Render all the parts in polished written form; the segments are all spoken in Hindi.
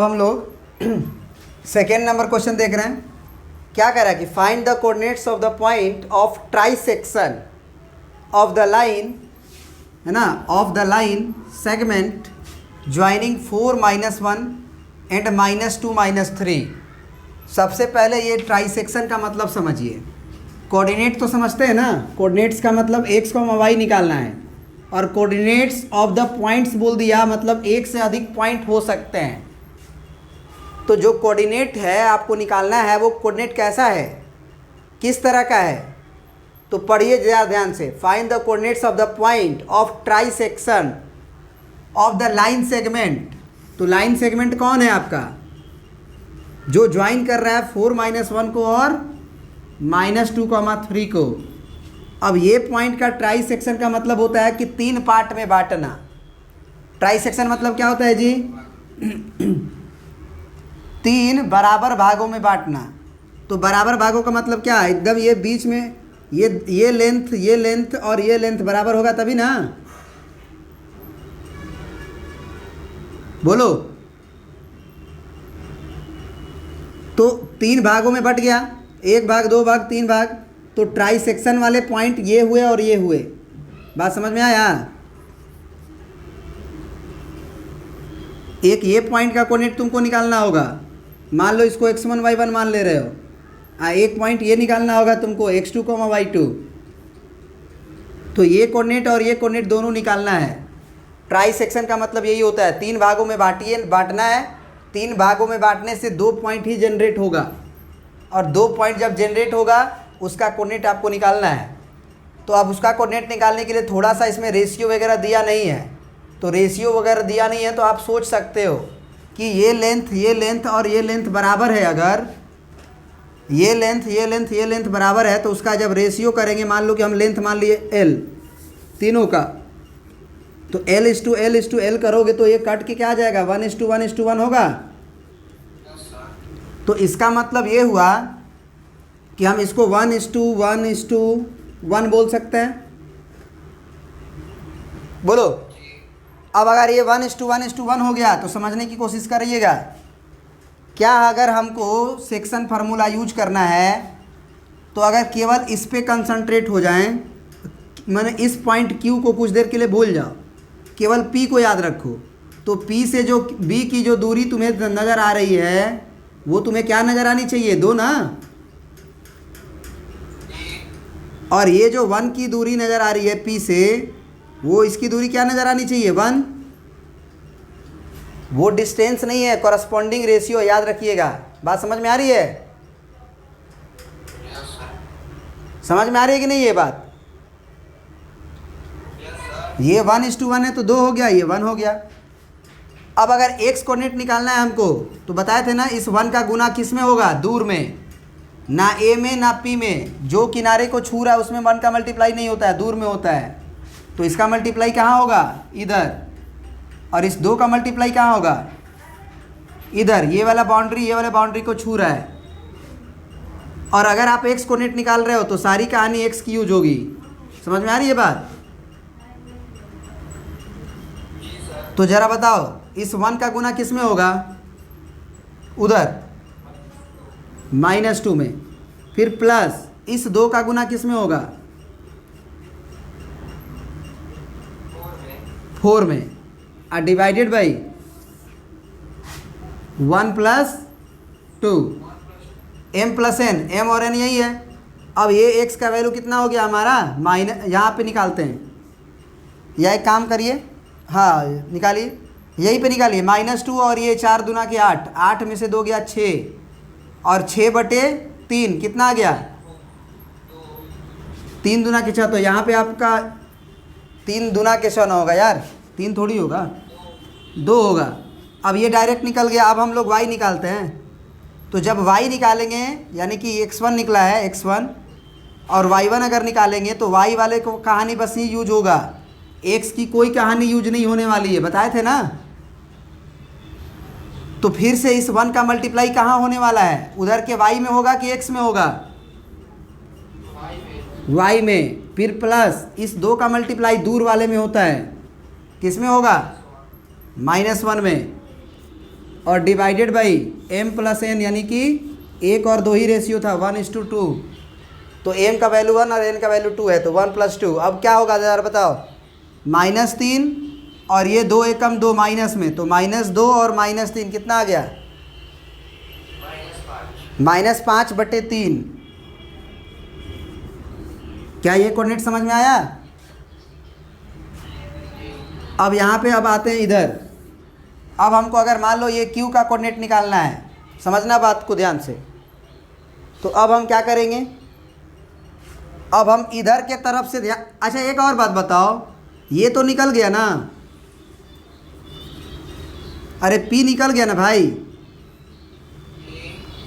हम लोग सेकेंड नंबर क्वेश्चन देख रहे हैं। क्या कह रहा है कि find the coordinates of the point of trisection of the line, है ना, of the line segment joining 4-1 and -2-3। सबसे पहले ये ट्राइसेक्शन का मतलब समझिए। कोऑर्डिनेट तो समझते हैं ना, कोऑर्डिनेट्स का मतलब x को y निकालना है, और कोऑर्डिनेट्स ऑफ द पॉइंट्स बोल दिया मतलब एक से अधिक पॉइंट हो सकते हैं। तो जो कोऑर्डिनेट है आपको निकालना है वो कोऑर्डिनेट कैसा है, किस तरह का है, तो पढ़िए ज़रा ध्यान से। Find the coordinates of the point of trisection of the line segment. तो लाइन सेगमेंट कौन है आपका, जो ज्वाइन कर रहा है 4-1 को और -2-3 को। अब ये पॉइंट का ट्राइसेक्शन का मतलब होता है कि 3 पार्ट में बांटना। ट्राइसेक्शन मतलब क्या होता है जी 3 बराबर भागों में बांटना। तो बराबर भागों का मतलब क्या है, एकदम ये बीच में ये लेंथ और ये लेंथ बराबर होगा तभी ना, बोलो। तो 3 भागों में बट गया, 1 भाग 2 भाग 3 भाग। तो ट्राइसेक्शन वाले पॉइंट ये हुए और ये हुए। बात समझ में आया। एक ये पॉइंट का कोऑर्डिनेट तुमको निकालना होगा। मान लो इसको x1 y1 मान ले रहे हो। एक पॉइंट ये निकालना होगा तुमको x2 y2। तो ये कोऑर्डिनेट और ये कोऑर्डिनेट दोनों निकालना है। ट्राइसेक्शन का मतलब यही होता है, 3 भागों में बांटना है। 3 भागों में बांटने से 2 पॉइंट ही जनरेट होगा, और 2 पॉइंट जब जनरेट होगा उसका कोऑर्डिनेट आपको निकालना है। तो अब उसका कोऑर्डिनेट निकालने के लिए थोड़ा सा इसमें रेशियो वगैरह दिया नहीं है। तो रेशियो वगैरह दिया नहीं है तो आप सोच सकते हो कि ये लेंथ और ये लेंथ बराबर है। अगर ये लेंथ बराबर है तो उसका जब रेशियो करेंगे, मान लो कि हम लेंथ मान लिए L तीनों का, तो L करोगे तो ये कट के क्या आ जाएगा 1:1:1 होगा। तो इसका मतलब ये हुआ कि हम इसको 1:1:1 बोल सकते हैं, बोलो। अब अगर ये 1:1:1 हो गया तो समझने की कोशिश करिएगा। क्या अगर हमको सेक्शन फार्मूला यूज करना है तो अगर केवल इस पे कंसंट्रेट हो जाएं, मैंने इस पॉइंट Q को कुछ देर के लिए भूल जाओ, केवल P को याद रखो, तो P से जो B की जो दूरी तुम्हें नज़र आ रही है वो तुम्हें क्या नज़र आनी चाहिए, 2 ना। और ये जो 1 की दूरी नज़र आ रही है P से, वो इसकी दूरी क्या नज़र आनी चाहिए 1। वो डिस्टेंस नहीं है, कॉरस्पॉन्डिंग रेशियो, याद रखिएगा। बात समझ में आ रही है, समझ में आ रही है कि नहीं ये बात। ये 1:1 है तो 2 हो गया, ये 1 हो गया। अब अगर x कोऑर्डिनेट निकालना है हमको तो बताए थे ना, इस 1 का गुना किस में होगा, दूर में, ना a में ना p में। जो किनारे को छू रहा है उसमें 1 का मल्टीप्लाई नहीं होता है, दूर में होता है। तो इसका मल्टीप्लाई कहाँ होगा, इधर। और इस 2 का मल्टीप्लाई कहाँ होगा, इधर। ये वाला बाउंड्री को छू रहा है। और अगर आप x कोऑर्डिनेट निकाल रहे हो तो सारी कहानी x की यूज होगी। समझ में आ रही है बात। तो जरा बताओ, इस 1 का गुना किस में होगा, उधर -2 में। फिर प्लस इस 2 का गुना किस में होगा, 4 में। और divided by 1 + 2 m + n, m और n यही है। अब ये x का वैल्यू कितना हो गया हमारा, यहाँ पे निकालते हैं, या एक काम करिए, हाँ निकालिए, यहीं पे निकालिए। -2 और ये 4 दूना के 8, 8 में से 2 गया 6, और 6/3 कितना आ गया, 3 दूना के 6। तो यहाँ पे आपका 3 दूना के 6 ना होगा यार, 3 थोड़ी होगा, 2 होगा। अब ये डायरेक्ट निकल गया। अब हम लोग y निकालते हैं। तो जब y निकालेंगे, यानी कि x1 निकला है, x1 और y1 अगर निकालेंगे तो y वाले को कहानी बस ही यूज होगा, x की कोई कहानी यूज नहीं होने वाली है, बताए थे ना। तो फिर से इस 1 का मल्टीप्लाई कहाँ होने वाला है, उधर के y में होगा कि x में होगा, y में। फिर प्लस इस 2 का मल्टीप्लाई दूर वाले में होता है, किस में होगा, -1 में। और divided by m plus n, यानी कि 1 और 2 ही रेशियो था, 1:2। तो m का वैल्यू 1 और n का वैल्यू 2 है, तो 1 + 2। अब क्या होगा ज़रा बताओ, -3 और ये 2 एकम 2 माइनस में, तो -2 और -3 कितना आ गया, -5/3। क्या ये कोऑर्डिनेट समझ में आया? अब यहाँ पे अब आते हैं इधर। अब हमको अगर मान लो ये Q का कोऑर्डिनेट निकालना है, समझना बात को ध्यान से, तो अब हम क्या करेंगे, अब हम इधर के तरफ से ध्यान। अच्छा एक और बात बताओ, ये तो निकल गया ना, अरे P निकल गया ना भाई,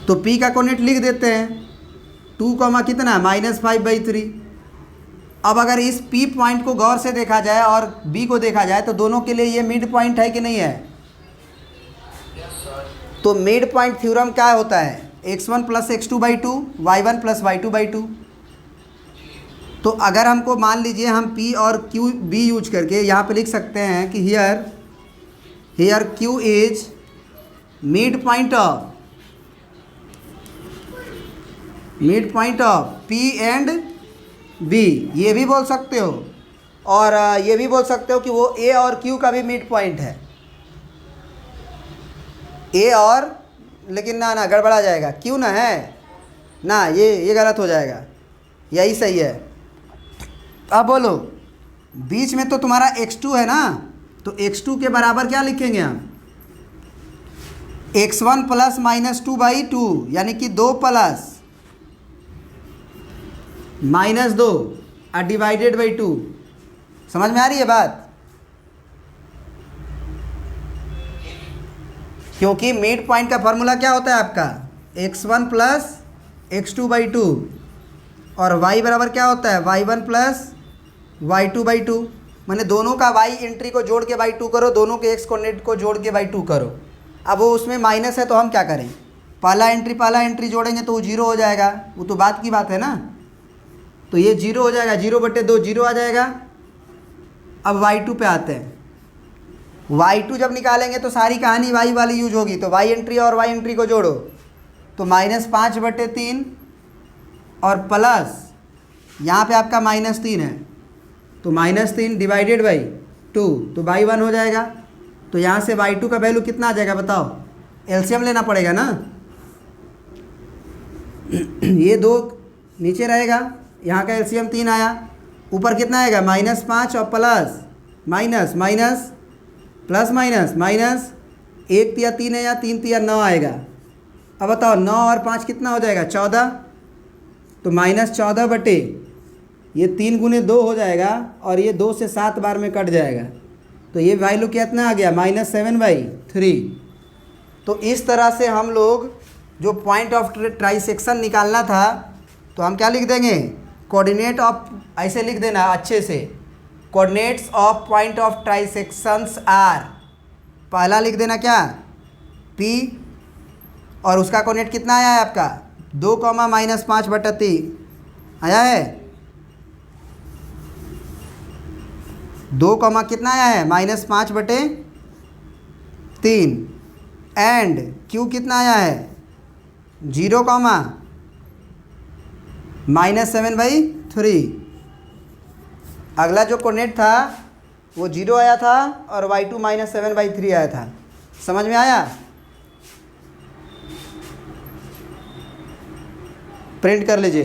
तो P का कोऑर्डिनेट लिख देते हैं, 2, कितना -5/3। अब अगर इस P पॉइंट को गौर से देखा जाए और B को देखा जाए तो दोनों के लिए ये मिड पॉइंट है कि नहीं है? तो मिड पॉइंट थ्योरम क्या होता है, x1 + x2/2, y1 + y2/2। तो अगर हमको मान लीजिए हम P और Q B यूज करके यहाँ पे लिख सकते हैं कि here Q is mid point of P and B, ये भी बोल सकते हो, और ये भी बोल सकते हो कि वो A और Q का भी मिड पॉइंट है, A और, लेकिन ना गड़बड़ा जाएगा, Q ना है ना, ये गलत हो जाएगा, यही सही है। अब बोलो, बीच में तो तुम्हारा x2 है ना, तो x2 के बराबर क्या लिखेंगे हम, x1 + -2/2, यानी कि 2 + -2 और डिवाइडेड बाई 2। समझ में आ रही है बात? क्योंकि मिड पॉइंट का फॉर्मूला क्या होता है आपका, x1 + x2/2, और y बराबर क्या होता है, y1 + y2/2। मैंने दोनों का y एंट्री को जोड़ के बाई 2 करो, दोनों के x कोऑर्डिनेट को जोड़ के बाई 2 करो। अब वो उसमें माइनस है तो हम क्या करें, पहला एंट्री जोड़ेंगे तो वो 0 हो जाएगा, वो तो बात की बात है ना, तो ये 0 हो जाएगा, 0/2 0 आ जाएगा। अब y2 पे आते हैं, y2 जब निकालेंगे तो सारी कहानी y वाली यूज होगी, तो y एंट्री और y एंट्री को जोड़ो, तो -5/3 और प्लस यहाँ पे आपका -3 है, तो -3 डिवाइडेड बाई 2, तो बाई 1 हो जाएगा। तो यहाँ से y2 का वैल्यू कितना आ जाएगा बताओ, एलसीएम लेना पड़ेगा ना, ये 2 नीचे रहेगा, यहाँ का एलसीएम 3 आया, ऊपर कितना आएगा -5 और प्लस माइनस प्लस माइनस 1 तिया 3 है, या 3 तिया 9 आएगा। अब बताओ 9 और 5 कितना हो जाएगा, 14, तो -14 ये 3 × 2 हो जाएगा, और ये 2 से 7 बार में कट जाएगा, तो ये वैल्यू कितना आ गया, -7/3। तो इस तरह से हम लोग जो पॉइंट ऑफ ट्राइसेक्शन निकालना था, तो हम क्या लिख देंगे, कोऑर्डिनेट ऑफ, ऐसे लिख देना अच्छे से, coordinates of point of trisections are, पहला लिख देना क्या, P, और उसका कोऑर्डिनेट कितना आया है आपका, 2, -5/3 आया है, 2, कितना आया है, -5/3, एंड Q कितना आया है, 0, -7/3। अगला जो कोऑर्डिनेट था वो 0 आया था, और y2 -7/3 आया था। समझ में आया? प्रिंट कर लीजिए।